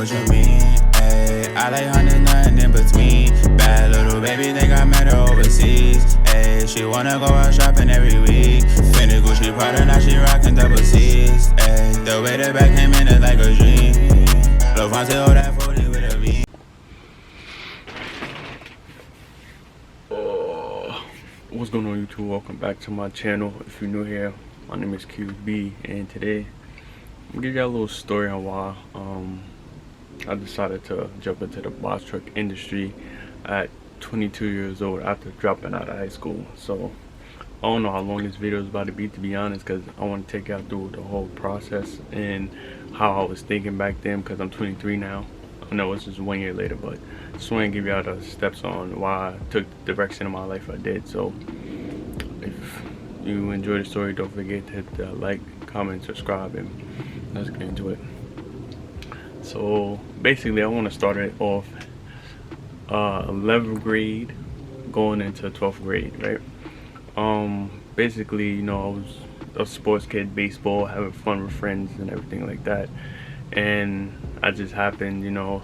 What you mean? Ayy, I like hundred, nothing in between. Bad little baby, think I met her overseas. Ayy, she wanna go out shopping every week. Fendi, Gucci, Prada, now she rockin' double C's. Ayy, the way the back came in is like a dream. Love until all that 40 with a V. What's going on, YouTube? Welcome back to my channel. If you're new here, my name is QB, and today I'm gonna give you a little story on why I decided to jump into the box truck industry at 22 years old after dropping out of high school. So I don't know how long this video is about to be honest, because I want to take y'all through the whole process and how I was thinking back then, because I'm 23 now. I know it's just 1 year later, but just want to give y'all the steps on why I took the direction of my life I did. So if you enjoy the story, don't forget to hit the like, comment, subscribe, and let's get into it. So basically I want to start it off 11th grade going into 12th grade, right? Basically, you know, I was a sports kid, baseball, having fun with friends and everything like that, and I just happened, you know,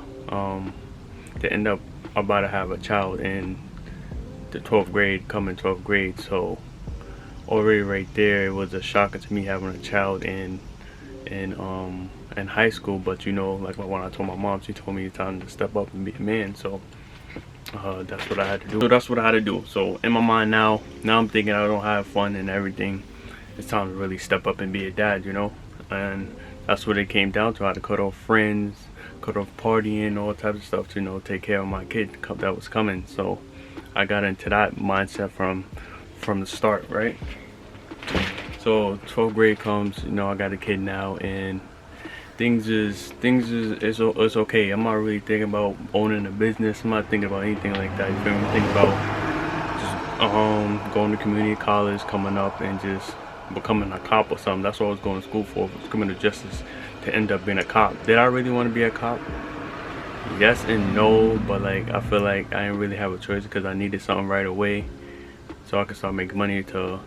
to end up about to have a child in the 12th grade, coming 12th grade. So already right there, it was a shocker to me having a child in high school. But you know, like when I told my mom, she told me it's time to step up and be a man. So that's what I had to do. So in my mind now I'm thinking I don't have fun and everything. It's time to really step up and be a dad, you know. And that's what it came down to. I had to cut off friends, cut off partying, all types of stuff to, you know, take care of my kid that was coming. So I got into that mindset from the start, right? So 12th grade comes, you know, I got a kid now, and it's okay. I'm not really thinking about owning a business. I'm not thinking about anything like that. You feel me? I'm thinking about just going to community college, coming up, and just becoming a cop or something. That's what I was going to school for, was criminal justice, to end up being a cop. Did I really want to be a cop? Yes and no, but like I feel like I didn't really have a choice, because I needed something right away so I could start making money to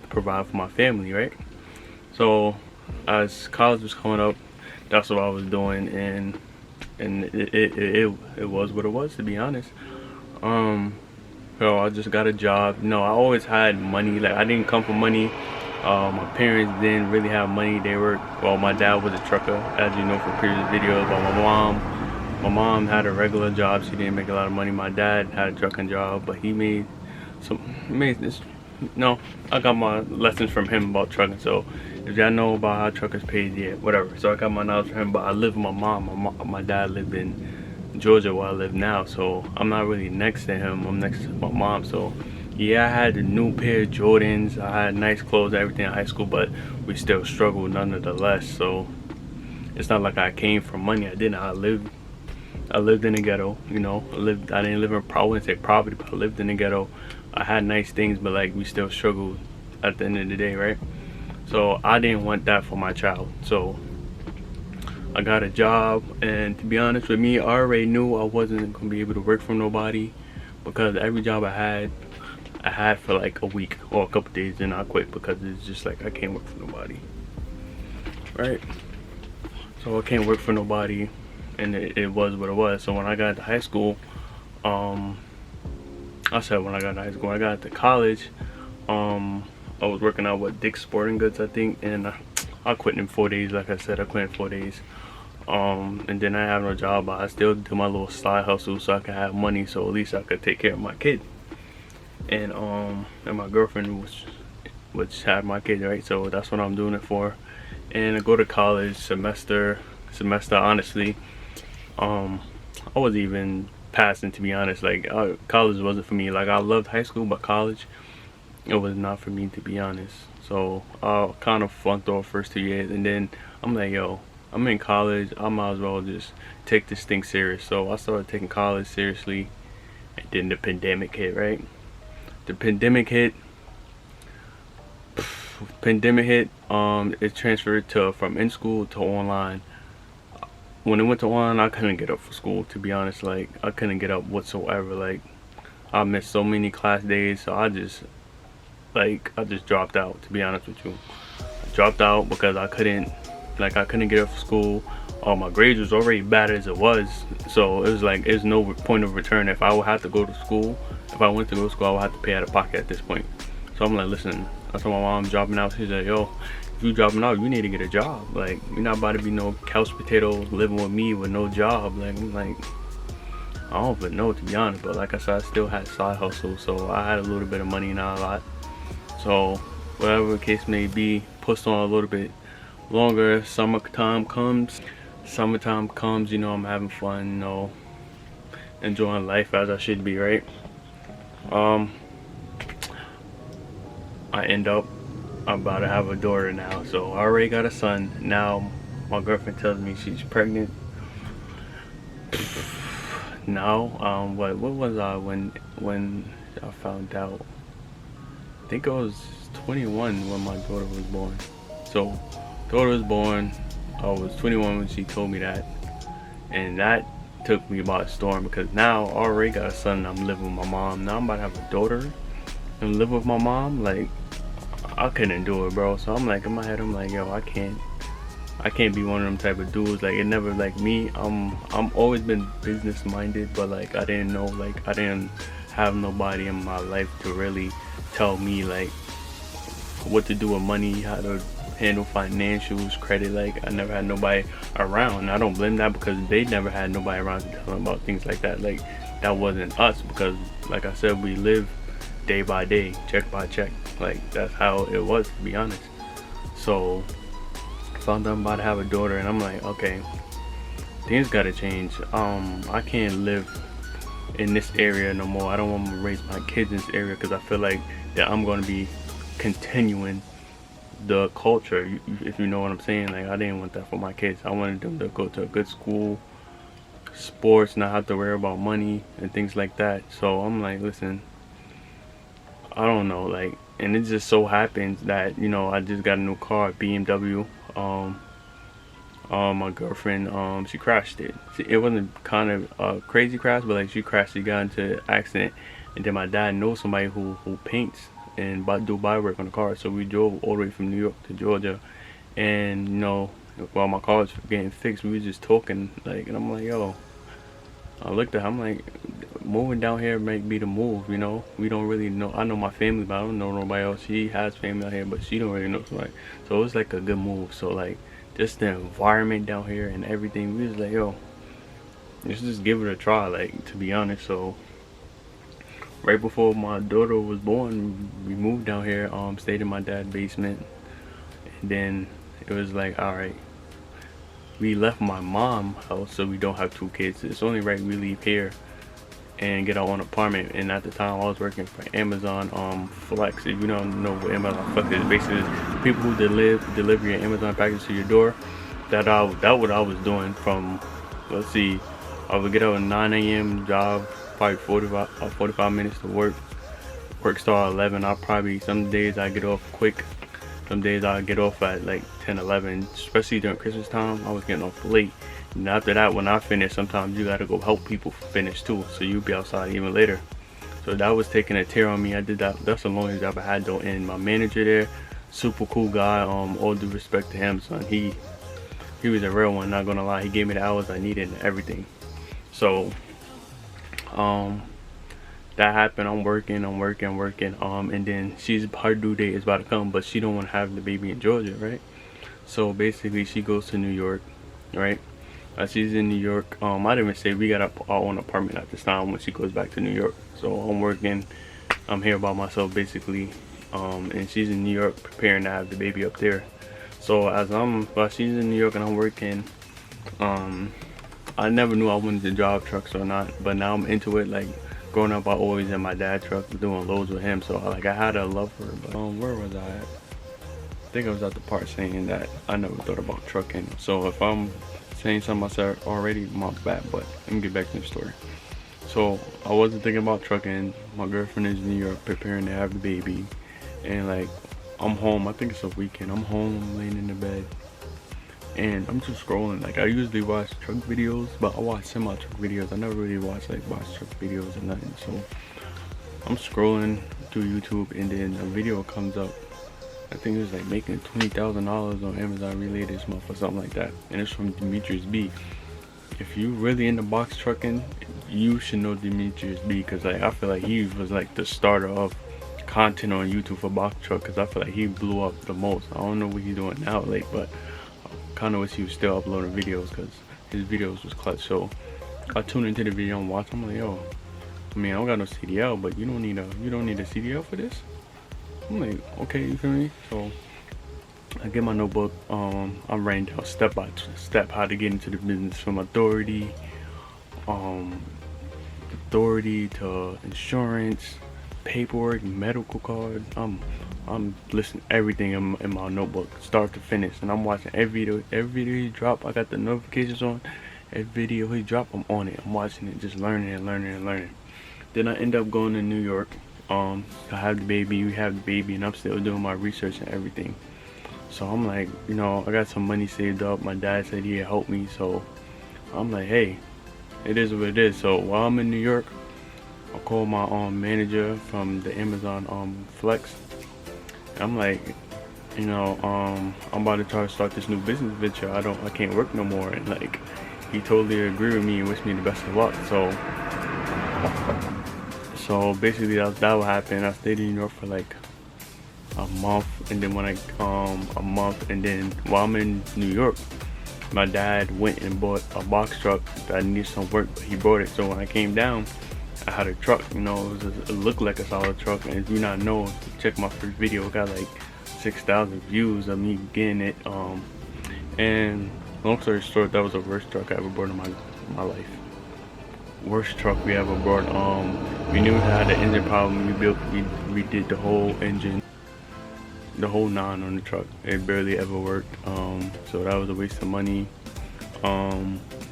provide for my family, right? So as college was coming up, that's what I was doing, and it was what it was, to be honest. So I just got a job. You know, I always had money. Like, I didn't come from money. My parents didn't really have money. They were, well, my dad was a trucker, as you know from previous videos, but my mom had a regular job. She didn't make a lot of money. My dad had a trucking job, but he made this. No, I got my lessons from him about trucking. So if y'all know about how truckers paid, yeah, whatever. So I got my knowledge from him, but I live with my mom. My dad lived in Georgia where I live now, so I'm not really next to him. I'm next to my mom. So yeah, I had a new pair of Jordans. I had nice clothes, everything in high school, but we still struggled nonetheless. So it's not like I came from money. I didn't. I lived in the ghetto, you know. I didn't live in, I wouldn't say poverty, but I lived in the ghetto. I had nice things, but like we still struggled at the end of the day, right? So I didn't want that for my child. So I got a job, and to be honest with me, I already knew I wasn't gonna be able to work for nobody, because every job I had for like a week or a couple days, and I quit, because it's just like I can't work for nobody, right? So I can't work for nobody, and it was what it was. So when I got to high school, when I got to college, I was working out with Dick's Sporting Goods, I think, and I quit in 4 days. Like I said, I quit in 4 days. And then I have no job, but I still do my little side hustle so I can have money, so at least I could take care of my kid. And my girlfriend, which had my kid, right? So that's what I'm doing it for. And I go to college semester. Honestly, I wasn't even passing, to be honest. Like, college wasn't for me. Like, I loved high school, but college, it was not for me, to be honest. So I kind of flunked off first 2 years, and then I'm like, yo, I'm in college, I might as well just take this thing serious. So I started taking college seriously, and then the pandemic hit, right? The pandemic hit, it transferred from in school to online. When it went to online, I couldn't get up for school, to be honest. Like, I couldn't get up whatsoever. Like, I missed so many class days, so I just dropped out, to be honest with you. I dropped out because I couldn't Like I couldn't get up for school. All my grades was already bad as it was, so it was like there's no point of return. If I would have to go to school, if I went to go to school, I would have to pay out of pocket at this point. So I'm like, listen, I told my mom I'm dropping out. She's like, yo, if you dropping out, you need to get a job. Like, you're not about to be no couch potato living with me with no job. Like, I'm like, I don't even know, to be honest. But like I said, I still had side hustle, so I had a little bit of money, not a lot. So whatever the case may be, pushed on a little bit longer. Summertime comes, you know, I'm having fun, you know, enjoying life as I should be, right? I end up about to have a daughter now, so I already got a son. Now my girlfriend tells me she's pregnant. Now what was I when I found out? I think I was 21 when my daughter was born. So daughter was born, I was 21 when she told me that, and that took me by storm, because now I already got a son and I'm living with my mom. Now I'm about to have a daughter and live with my mom. Like, I couldn't do it, bro. So I'm like, in my head, I'm like, yo, I can't be one of them type of dudes. Like, it never, like me, I'm always been business minded, but like I didn't know, like I didn't have nobody in my life to really tell me like what to do with money, how to handle financials, credit. Like, I never had nobody around, and I don't blame that, because they never had nobody around to tell them about things like that. Like, that wasn't us, because like I said, we live day by day, check by check. Like, that's how it was, to be honest. So found out I'm about to have a daughter, and I'm like, okay, things gotta change. I can't live in this area no more. I don't want to raise my kids in this area, because I feel like that I'm going to be continuing the culture, if you know what I'm saying. Like, I didn't want that for my kids. I wanted them to go to a good school, sports, not have to worry about money and things like that. So I'm like, listen, I don't know, like, and it just so happens that, you know, I just got a new car, BMW. My girlfriend, she crashed it. It wasn't kind of a crazy crash, but like she crashed, she got into an accident, and then my dad knows somebody who paints and do body work on the car. So we drove all the way from New York to Georgia, and you know, while my car was getting fixed, we was just talking, like, and I'm like, yo, I looked at her, I'm like, moving down here might be the move, you know. We don't really know. I know my family, but I don't know nobody else. She has family out here, but she don't really know somebody. So it was like a good move. So like, just the environment down here and everything, we was like, yo, let's just give it a try, like, to be honest. So right before my daughter was born, we moved down here, stayed in my dad's basement, and then it was like, all right, we left my mom's house, so we don't have two kids. It's only right we leave here and get our own apartment. And at the time, I was working for Amazon Flex. If you don't know what Amazon Flex is, basically people who deliver your Amazon package to your door. That what I was doing. From, let's see, I would get up at 9 a.m. job, probably 45 minutes to work. Work start at 11. I'll probably, some days I get off quick. Some days I get off at like 10, 11, especially during Christmas time. I was getting off late. And after that, when I finish, sometimes you gotta go help people finish too, so you'll be outside even later. So that was taking a tear on me. I did that. That's the longest job I had though. And my manager there, super cool guy. All due respect to him, son. He was a real one. Not gonna lie. He gave me the hours I needed and everything. So that happened. I'm working. And then her due date is about to come, but she don't want to have the baby in Georgia, right? So basically, she goes to New York, right? She's in New York. I didn't even say we got our own apartment at this time when she goes back to New York. So I'm working. I'm here by myself basically, and she's in New York preparing to have the baby up there. So while she's in New York and I'm working, I never knew I wanted to drive trucks or not, but now I'm into it. Like, growing up, I always in my dad's truck doing loads with him. So like, I had a love for it. But where was I at? I think I was at the part saying that I never thought about trucking. So if I'm saying something I said already, my bad, but let me get back to the story. So I wasn't thinking about trucking. My girlfriend is in New York preparing to have the baby, and like, I'm home. I think it's a weekend. I'm home, I'm laying in the bed, and I'm just scrolling. Like, I usually watch truck videos, but I watch semi-truck videos. I never really watch like box truck videos or nothing. So I'm scrolling through YouTube, and then a video comes up, I think it was like making $20,000 on Amazon Relay this month or something like that. And it's from Demetrius B. If you really into box trucking, you should know Demetrius B, because like I feel like he was like the starter of content on YouTube for box truck, because I feel like he blew up the most. I don't know what he's doing now, like, but I kind of wish he was still uploading videos, because his videos was clutch. So I tuned into the video and watched. I'm like, yo, I mean, I don't got no CDL, but you don't need a CDL for this. I'm like, okay, you feel me? So I get my notebook. I'm writing down step by step how to get into the business, from authority to insurance, paperwork, medical card. I'm listening to everything in my notebook, start to finish, and I'm watching every video he drop. I got the notifications on. Every video he drop, I'm on it. I'm watching it, just learning and learning and learning. Then I end up going to New York. I have the baby, we have the baby, and I'm still doing my research and everything. So I'm like, you know, I got some money saved up. My dad said he'd help me, so I'm like, hey, it is what it is. So while I'm in New York, I call my manager from the Amazon Flex. I'm like, you know, I'm about to try to start this new business venture. I can't work no more. And like, he totally agreed with me and wished me the best of luck. So basically that what happened. I stayed in New York for like a month, and then when and then while I'm in New York, my dad went and bought a box truck that needed some work, but he bought it. So when I came down, I had a truck, you know, it looked like a solid truck. And if you not know, check my first video, it got like 6,000 views of me getting it. And long story short, that was the worst truck I ever bought in my life. Worst truck we ever bought. We knew it had an engine problem. We did the whole engine, the whole 9 on the truck. It barely ever worked. So that was a waste of money.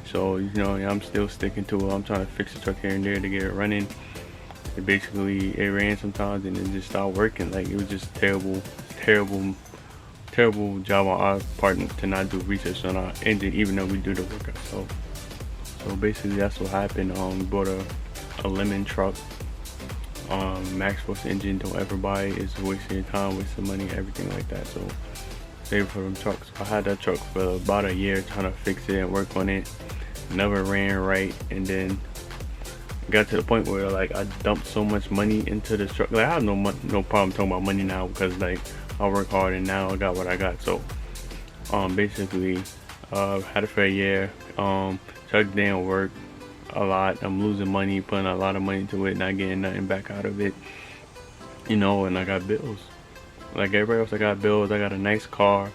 So you know, I'm still sticking to it. I'm trying to fix the truck here and there to get it running. It ran sometimes and it just stopped working. Like, it was just terrible job on our part to not do research on our engine, even though we do the work ourselves. So basically that's what happened. We bought a lemon truck. Max Force engine, don't ever buy it. It's a waste of your time, waste of money, everything like that. So save for them trucks. I had that truck for about a year trying to fix it and work on it. Never ran right, and then got to the point where like I dumped so much money into this truck. Like, I have no problem talking about money now, because like I work hard and now I got what I got. So basically had it for a year. Truck didn't work a lot. I'm losing money, putting a lot of money into it, not getting nothing back out of it, you know. And I got bills like everybody else. I got bills. I got a nice car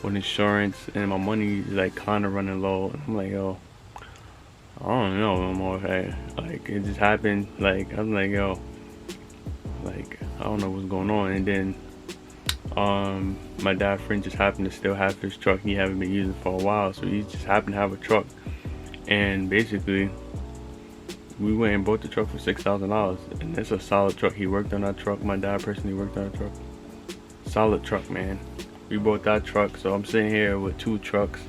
with insurance, and my money is like kind of running low. I'm like, yo, I don't know no more. Like it just happened. Like I'm like, yo, like I don't know what's going on. And then my dad's friend just happened to still have his truck. He haven't been using for a while, so he just happened to have a truck. And basically we went and bought the truck for $6,000, and it's a solid truck. He worked on that truck. My dad personally worked on that truck. Solid truck, man. We bought that truck. So I'm sitting here with 2 trucks,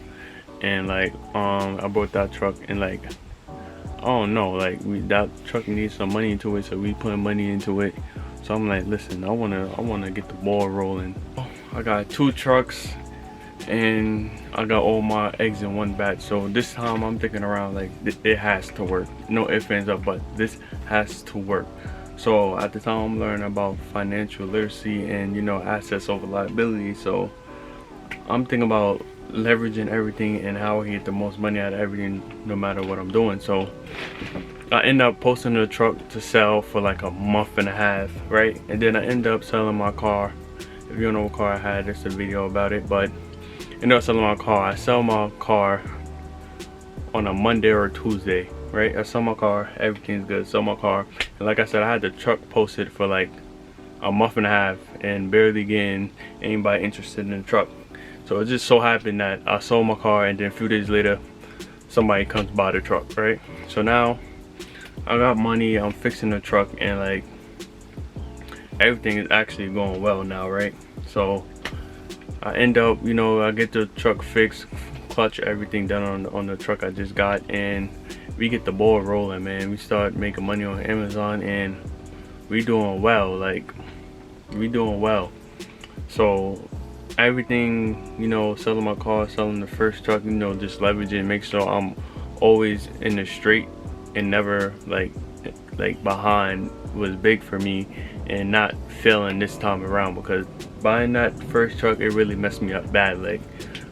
and like I bought that truck, and like I don't know, like that truck needs some money into it, so we put money into it. So I'm like, listen, I wanna get the ball rolling. I got 2 trucks, and I got all my eggs in one batch. So this time I'm thinking around, like it has to work. No ifs, ands, or buts. This has to work. So at the time I'm learning about financial literacy and, you know, assets over liability. So I'm thinking about leveraging everything and how I can get the most money out of everything, no matter what I'm doing. So I end up posting the truck to sell for like a month and a half, right? And then I end up selling my car. If you don't know what car I had, there's a video about it. But I end up selling my car. I sell my car on a Monday or a Tuesday, right? I sell my car, everything's good, sell my car. And like I said, I had the truck posted for like a month and a half and barely getting anybody interested in the truck. So it just so happened that I sold my car, and then a few days later somebody comes by the truck, right? So now I got money, I'm fixing the truck, and like everything is actually going well now, right? So I end up, you know, I get the truck fixed, clutch, everything done on the truck I just got, and we get the ball rolling, man. We start making money on Amazon, and we doing well, like we doing well. So everything, you know, selling my car, selling the first truck, you know, just leveraging, make sure I'm always in the straight and never like behind was big for me, and not failing this time around, because buying that first truck, it really messed me up bad. Like,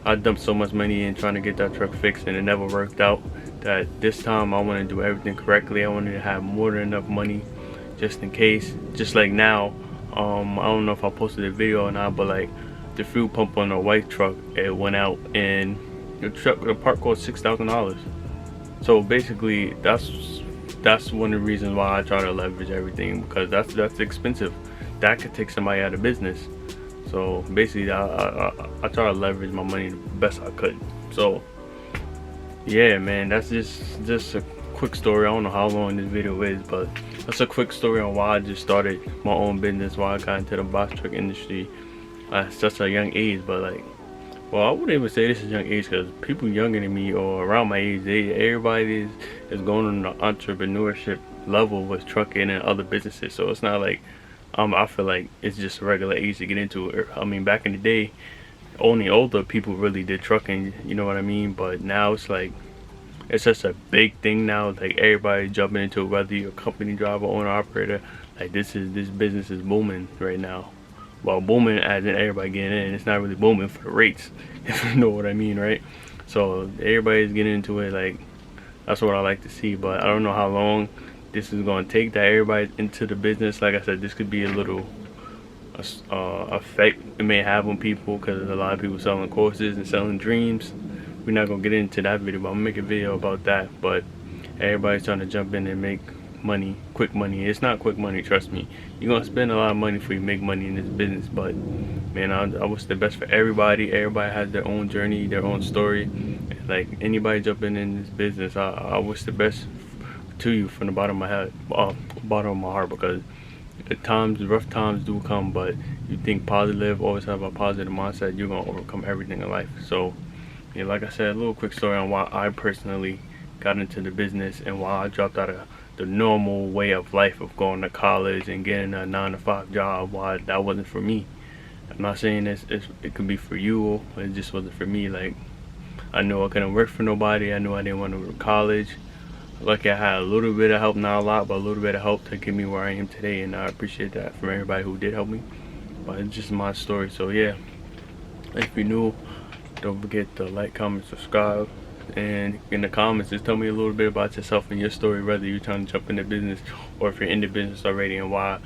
I dumped so much money in trying to get that truck fixed and it never worked out, that this time I want to do everything correctly. I wanted to have more than enough money just in case. Just like now, I don't know if I posted a video or not, but like the fuel pump on the white truck, it went out, and the part cost $6,000. So basically that's one of the reasons why I try to leverage everything, because that's expensive. That could take somebody out of business. So basically I try to leverage my money the best I could. So yeah, man, that's just a quick story. I don't know how long this video is, but that's a quick story on why I just started my own business, why I got into the box truck industry at such a young age. But like, well, I wouldn't even say this is young age, because people younger than me or around my age, everybody is going on the entrepreneurship level with trucking and other businesses. So it's not like I feel like it's just a regular age to get into it. I mean, back in the day, only older people really did trucking, you know what I mean? But now it's like, it's just a big thing now. Like, everybody jumping into it, whether you're a company driver, owner, operator. Like, this business is booming right now. Well, booming as in everybody getting in. It's not really booming for the rates, if you know what I mean, right? So everybody's getting into it. Like, that's what I like to see. But I don't know how long this is going to take that everybody's into the business. Like I said, this could be a little effect it may have on people, because there's a lot of people selling courses and selling dreams. We're not going to get into that video, but I'm going to make a video about that. But everybody's trying to jump in and make money, quick money. It's not quick money, trust me. You're gonna spend a lot of money before you make money in this business. But man, I wish the best for everybody. Everybody has their own journey, their own story. Like, anybody jumping in this business, I wish the best to you from the bottom of my head, bottom of my heart, because at times, rough times do come, but you think positive, always have a positive mindset, you're gonna overcome everything in life. So yeah, like I said, a little quick story on why I personally got into the business and why I dropped out of the normal way of life of going to college and getting a 9-to-5 job. Why that wasn't for me. I'm not saying it could be for you, it just wasn't for me. Like, I knew I couldn't work for nobody. I knew I didn't want to go to college. Lucky I had a little bit of help, not a lot, but a little bit of help to get me where I am today, and I appreciate that from everybody who did help me. But it's just my story. So yeah, if you're new, don't forget to like, comment, subscribe. And in the comments, just tell me a little bit about yourself and your story, whether you're trying to jump into business or if you're in the business already, and why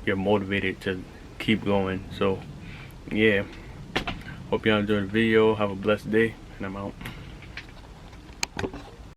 you're motivated to keep going. So yeah, hope y'all enjoyed the video. Have a blessed day, and I'm out.